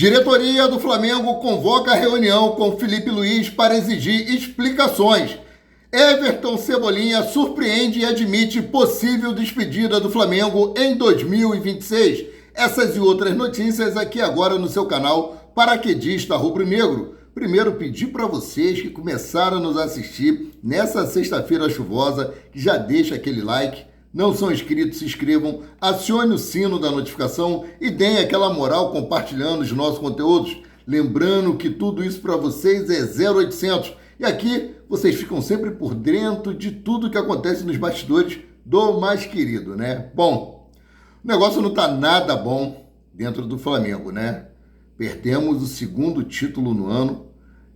Diretoria do Flamengo convoca a reunião com Felipe Luiz para exigir explicações. Everton Cebolinha surpreende e admite possível despedida do Flamengo em 2026. Essas e outras notícias aqui agora no seu canal Paraquedista Rubro Negro. Primeiro, pedir para vocês que começaram a nos assistir nessa sexta-feira chuvosa, que já deixa aquele like. Não são inscritos, se inscrevam, acione o sino da notificação e deem aquela moral compartilhando os nossos conteúdos. Lembrando que tudo isso para vocês é 0800. E aqui vocês ficam sempre por dentro de tudo que acontece nos bastidores do mais querido, né? Bom, o negócio não está nada bom dentro do Flamengo, né? Perdemos o segundo título no ano,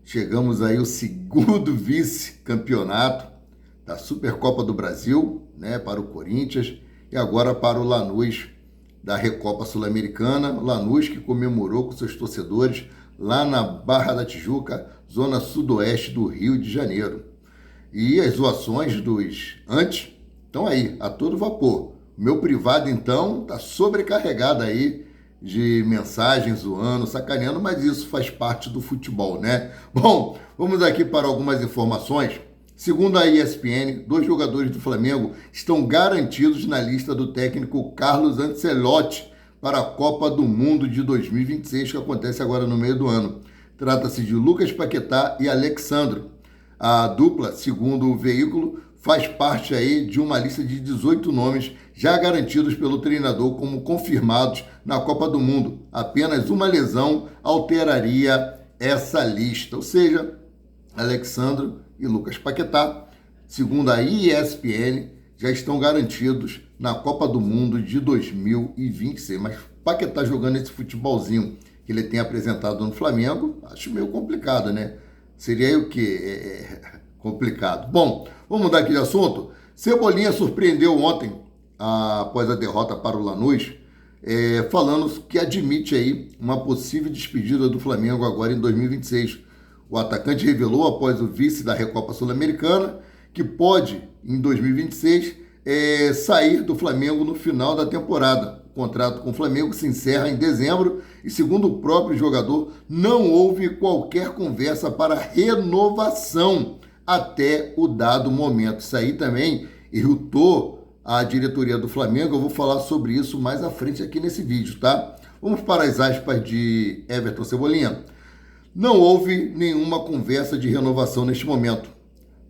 chegamos aí ao segundo vice-campeonato da Supercopa do Brasil, né, para o Corinthians, e agora para o Lanús da Recopa Sul-Americana. O Lanús que comemorou com seus torcedores lá na Barra da Tijuca, zona sudoeste do Rio de Janeiro. E as zoações dos antes estão aí, a todo vapor. O meu privado, então, está sobrecarregado aí de mensagens zoando, sacaneando, mas isso faz parte do futebol, né? Bom, vamos aqui para algumas informações. Segundo a ESPN, 2 jogadores do Flamengo estão garantidos na lista do técnico Carlos Ancelotti para a Copa do Mundo de 2026, que acontece agora no meio do ano. Trata-se de Lucas Paquetá e Alex Sandro. A dupla, segundo o veículo, faz parte aí de uma lista de 18 nomes já garantidos pelo treinador como confirmados na Copa do Mundo. Apenas uma lesão alteraria essa lista, ou seja, Alex Sandro e Lucas Paquetá, segundo a ESPN, já estão garantidos na Copa do Mundo de 2026. Mas Paquetá jogando esse futebolzinho que ele tem apresentado no Flamengo, acho meio complicado, né? Seria o quê? Complicado. Bom, vamos mudar aqui de assunto. Cebolinha surpreendeu ontem, após a derrota para o Lanús, falando que admite aí uma possível despedida do Flamengo agora em 2026. O atacante revelou, após o vice da Recopa Sul-Americana, que pode, em 2026, sair do Flamengo no final da temporada. O contrato com o Flamengo se encerra em dezembro e, segundo o próprio jogador, não houve qualquer conversa para renovação até o dado momento. Isso aí também irritou a diretoria do Flamengo. Eu vou falar sobre isso mais à frente aqui nesse vídeo, tá? Vamos para as aspas de Everton Cebolinha. Não houve nenhuma conversa de renovação neste momento.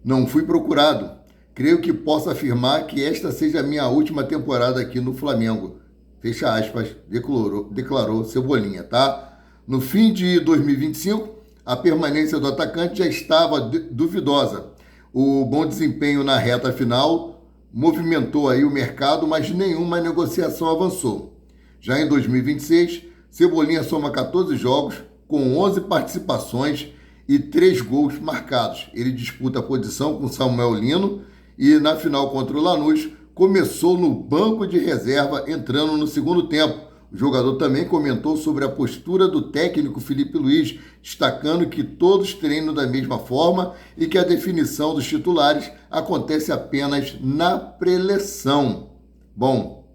Não fui procurado. Creio que posso afirmar que esta seja a minha última temporada aqui no Flamengo. Fecha aspas, declarou Cebolinha, tá? No fim de 2025, a permanência do atacante já estava duvidosa. O bom desempenho na reta final movimentou aí o mercado, mas nenhuma negociação avançou. Já em 2026, Cebolinha soma 14 jogos, com 11 participações e 3 gols marcados. Ele disputa a posição com Samuel Lino e na final contra o Lanús começou no banco de reserva, entrando no segundo tempo. O jogador também comentou sobre a postura do técnico Felipe Luiz, destacando que todos treinam da mesma forma e que a definição dos titulares acontece apenas na preleção. Bom,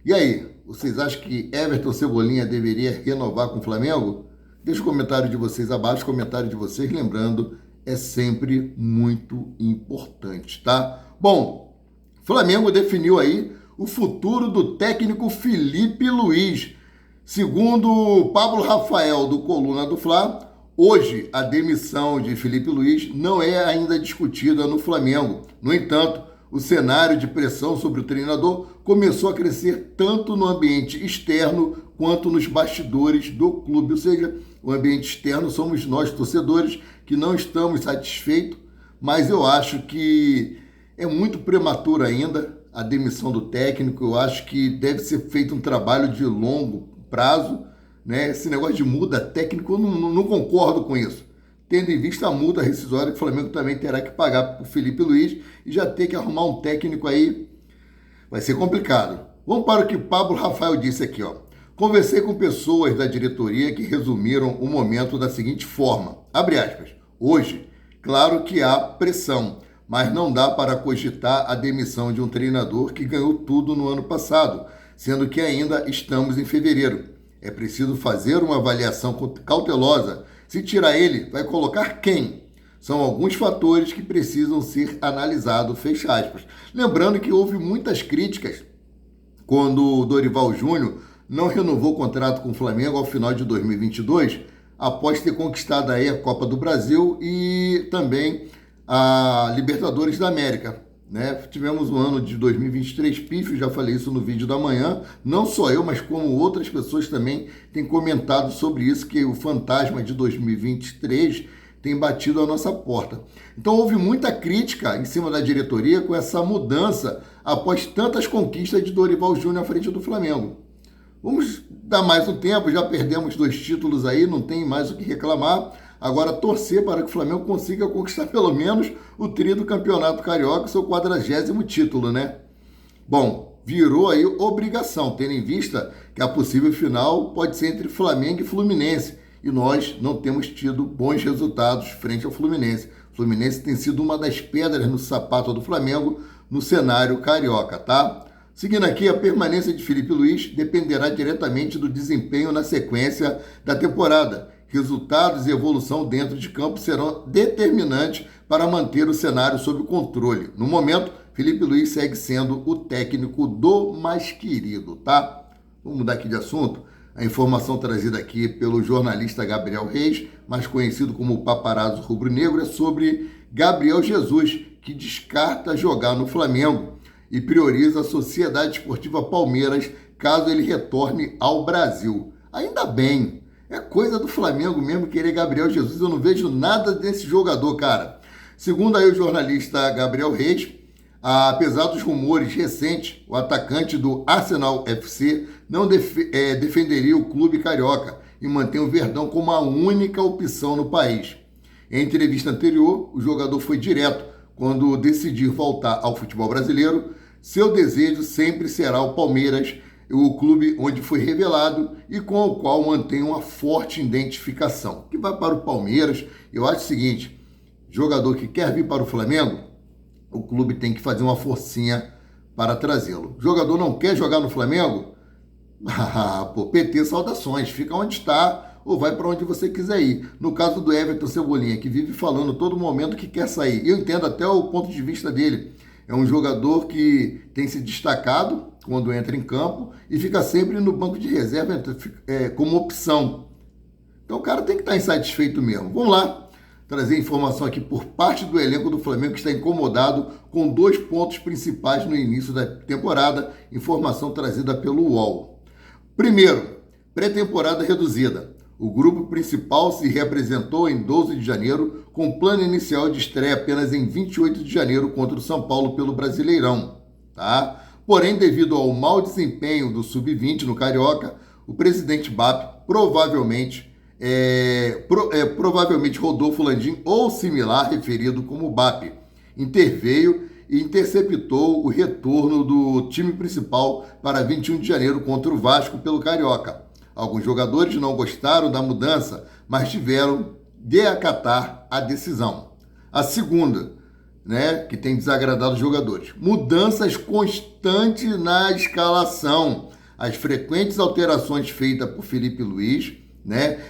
e aí? Vocês acham que Everton Cebolinha deveria renovar com o Flamengo? Deixa o comentário de vocês abaixo, o comentário de vocês, lembrando, é sempre muito importante, tá? Bom, Flamengo definiu aí o futuro do técnico Felipe Luiz. Segundo Pablo Rafael, do Coluna do Fla, hoje a demissão de Felipe Luiz não é ainda discutida no Flamengo. No entanto, o cenário de pressão sobre o treinador começou a crescer tanto no ambiente externo quanto nos bastidores do clube. Ou seja, o ambiente externo somos nós, torcedores, que não estamos satisfeitos, mas eu acho que é muito prematuro ainda a demissão do técnico. Eu acho que deve ser feito um trabalho de longo prazo, né? Esse negócio de muda técnico, eu não concordo com isso. Tendo em vista a multa rescisória que o Flamengo também terá que pagar para o Felipe Luiz e já ter que arrumar um técnico aí, vai ser complicado. Vamos para o que Pablo Rafael disse aqui, ó. Conversei com pessoas da diretoria que resumiram o momento da seguinte forma, abre aspas, hoje, claro que há pressão, mas não dá para cogitar a demissão de um treinador que ganhou tudo no ano passado, sendo que ainda estamos em fevereiro. É preciso fazer uma avaliação cautelosa. Se tirar ele, vai colocar quem? São alguns fatores que precisam ser analisados, fecha aspas. Lembrando que houve muitas críticas quando o Dorival Júnior não renovou o contrato com o Flamengo ao final de 2022, após ter conquistado aí a Copa do Brasil e também a Libertadores da América. Né? Tivemos um ano de 2023 pífio, já falei isso no vídeo da manhã, não só eu, mas como outras pessoas também têm comentado sobre isso, que o fantasma de 2023 tem batido a nossa porta. Então houve muita crítica em cima da diretoria com essa mudança após tantas conquistas de Dorival Júnior à frente do Flamengo. Vamos dar mais um tempo, já perdemos 2 títulos aí, não tem mais o que reclamar. Agora torcer para que o Flamengo consiga conquistar pelo menos o tri do Campeonato Carioca, seu 40º título, né? Bom, virou aí obrigação, tendo em vista que a possível final pode ser entre Flamengo e Fluminense. E nós não temos tido bons resultados frente ao Fluminense. O Fluminense tem sido uma das pedras no sapato do Flamengo no cenário carioca, tá? Seguindo aqui, a permanência de Filipe Luís dependerá diretamente do desempenho na sequência da temporada. Resultados e evolução dentro de campo serão determinantes para manter o cenário sob controle. No momento, Filipe Luís segue sendo o técnico do mais querido, tá? Vamos mudar aqui de assunto. A informação trazida aqui pelo jornalista Gabriel Reis, mais conhecido como Paparazzo Rubro-Negro, é sobre Gabriel Jesus, que descarta jogar no Flamengo e prioriza a Sociedade Esportiva Palmeiras caso ele retorne ao Brasil. Ainda bem, é coisa do Flamengo mesmo querer Gabriel Jesus, eu não vejo nada desse jogador, cara. Segundo aí o jornalista Gabriel Reis, apesar dos rumores recentes, o atacante do Arsenal FC não defenderia o clube carioca e mantém o Verdão como a única opção no país. Em entrevista anterior, o jogador foi direto quando decidir voltar ao futebol brasileiro. Seu desejo sempre será o Palmeiras, o clube onde foi revelado e com o qual mantém uma forte identificação. Que vai para o Palmeiras, eu acho o seguinte, jogador que quer vir para o Flamengo, o clube tem que fazer uma forcinha para trazê-lo. O jogador não quer jogar no Flamengo? Pô, PT, saudações, fica onde está ou vai para onde você quiser ir. No caso do Everton Cebolinha, que vive falando todo momento que quer sair, eu entendo até o ponto de vista dele. É um jogador que tem se destacado quando entra em campo e fica sempre no banco de reserva como opção. Então o cara tem que estar insatisfeito mesmo. Vamos lá, trazer informação aqui por parte do elenco do Flamengo que está incomodado com 2 pontos principais no início da temporada, informação trazida pelo UOL. Primeiro, pré-temporada reduzida. O grupo principal se reapresentou em 12 de janeiro, com plano inicial de estreia apenas em 28 de janeiro contra o São Paulo pelo Brasileirão. Tá? Porém, devido ao mau desempenho do Sub-20 no Carioca, o presidente BAP provavelmente Rodolfo Landim, ou similar referido como BAP, interveio e interceptou o retorno do time principal para 21 de janeiro contra o Vasco pelo Carioca. Alguns jogadores não gostaram da mudança, mas tiveram de acatar a decisão. A segunda, que tem desagradado os jogadores. Mudanças constantes na escalação. As frequentes alterações feitas por Filipe Luís,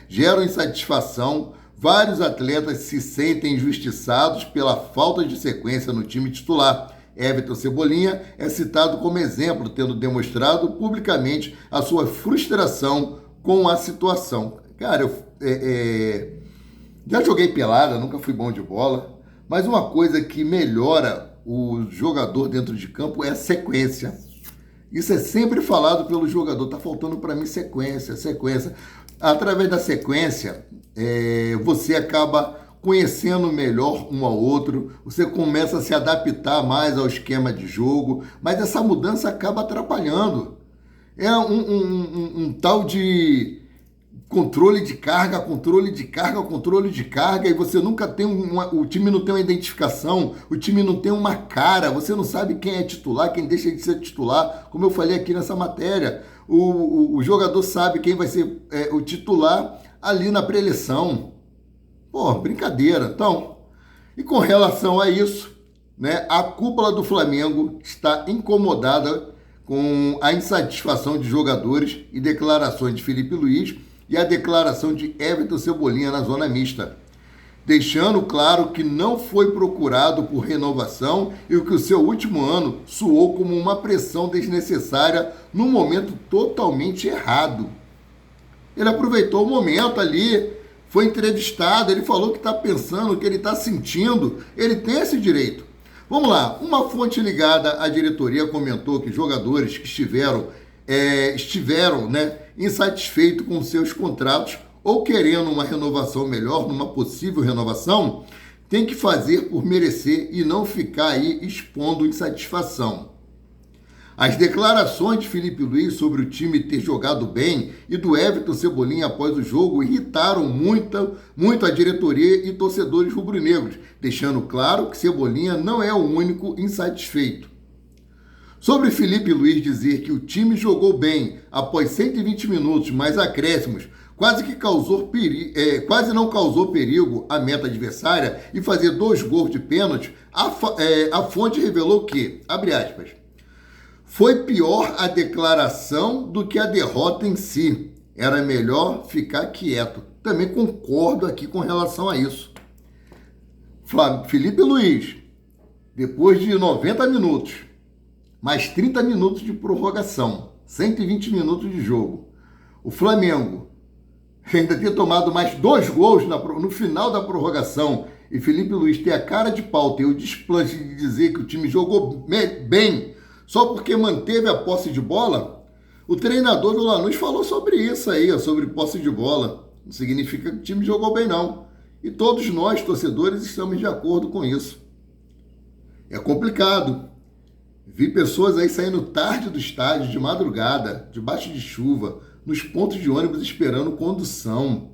geram insatisfação. Vários atletas se sentem injustiçados pela falta de sequência no time titular. Everton Cebolinha é citado como exemplo, tendo demonstrado publicamente a sua frustração com a situação. Cara, eu já joguei pelada, nunca fui bom de bola, mas uma coisa que melhora o jogador dentro de campo é a sequência. Isso é sempre falado pelo jogador, tá faltando para mim sequência. Através da sequência, você acaba conhecendo melhor um ao outro, você começa a se adaptar mais ao esquema de jogo, mas essa mudança acaba atrapalhando. É um tal de controle de carga, e você nunca tem o time não tem uma identificação, o time não tem uma cara, você não sabe quem é titular, quem deixa de ser titular, como eu falei aqui nessa matéria. O jogador sabe quem vai ser o titular ali na pré-eleição. Pô, brincadeira. Então, e com relação a isso, a cúpula do Flamengo está incomodada com a insatisfação de jogadores e declarações de Filipe Luís e a declaração de Everton Cebolinha na zona mista, deixando claro que não foi procurado por renovação e que o seu último ano soou como uma pressão desnecessária num momento totalmente errado. Ele aproveitou o momento ali, foi entrevistado, ele falou o que está pensando, o que ele está sentindo, ele tem esse direito. Vamos lá, uma fonte ligada à diretoria comentou que jogadores que estiveram insatisfeitos com seus contratos ou querendo uma renovação melhor, numa possível renovação, tem que fazer por merecer e não ficar aí expondo insatisfação. As declarações de Filipe Luís sobre o time ter jogado bem e do Everton Cebolinha após o jogo irritaram muito a diretoria e torcedores rubro-negros, deixando claro que Cebolinha não é o único insatisfeito. Sobre Filipe Luís dizer que o time jogou bem após 120 minutos mais acréscimos, quase não causou perigo à meta adversária e fazer 2 gols de pênalti, a fonte revelou que, abre aspas, foi pior a declaração do que a derrota em si. Era melhor ficar quieto. Também concordo aqui com relação a isso. Filipe Luís, depois de 90 minutos, mais 30 minutos de prorrogação, 120 minutos de jogo, o Flamengo ainda ter tomado mais 2 gols no final da prorrogação e Filipe Luís ter a cara de pau, ter o desplante de dizer que o time jogou bem só porque manteve a posse de bola, o treinador do Lanús falou sobre isso aí, sobre posse de bola. Não significa que o time jogou bem, não. E todos nós, torcedores, estamos de acordo com isso. É complicado. Vi pessoas aí saindo tarde do estádio, de madrugada, debaixo de chuva, nos pontos de ônibus esperando condução.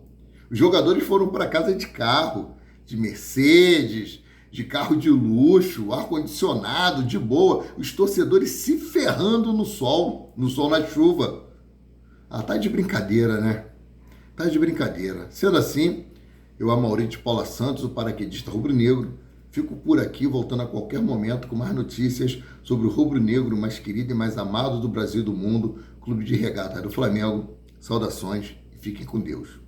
Os jogadores foram para casa de carro, de Mercedes, de carro de luxo, ar-condicionado, de boa, os torcedores se ferrando no sol na chuva. Ah, tá de brincadeira, né? Tá de brincadeira. Sendo assim, eu, Amaury de Paula Santos, o paraquedista rubro-negro, fico por aqui, voltando a qualquer momento com mais notícias sobre o rubro-negro mais querido e mais amado do Brasil e do mundo, Clube de Regata do Flamengo. Saudações e fiquem com Deus.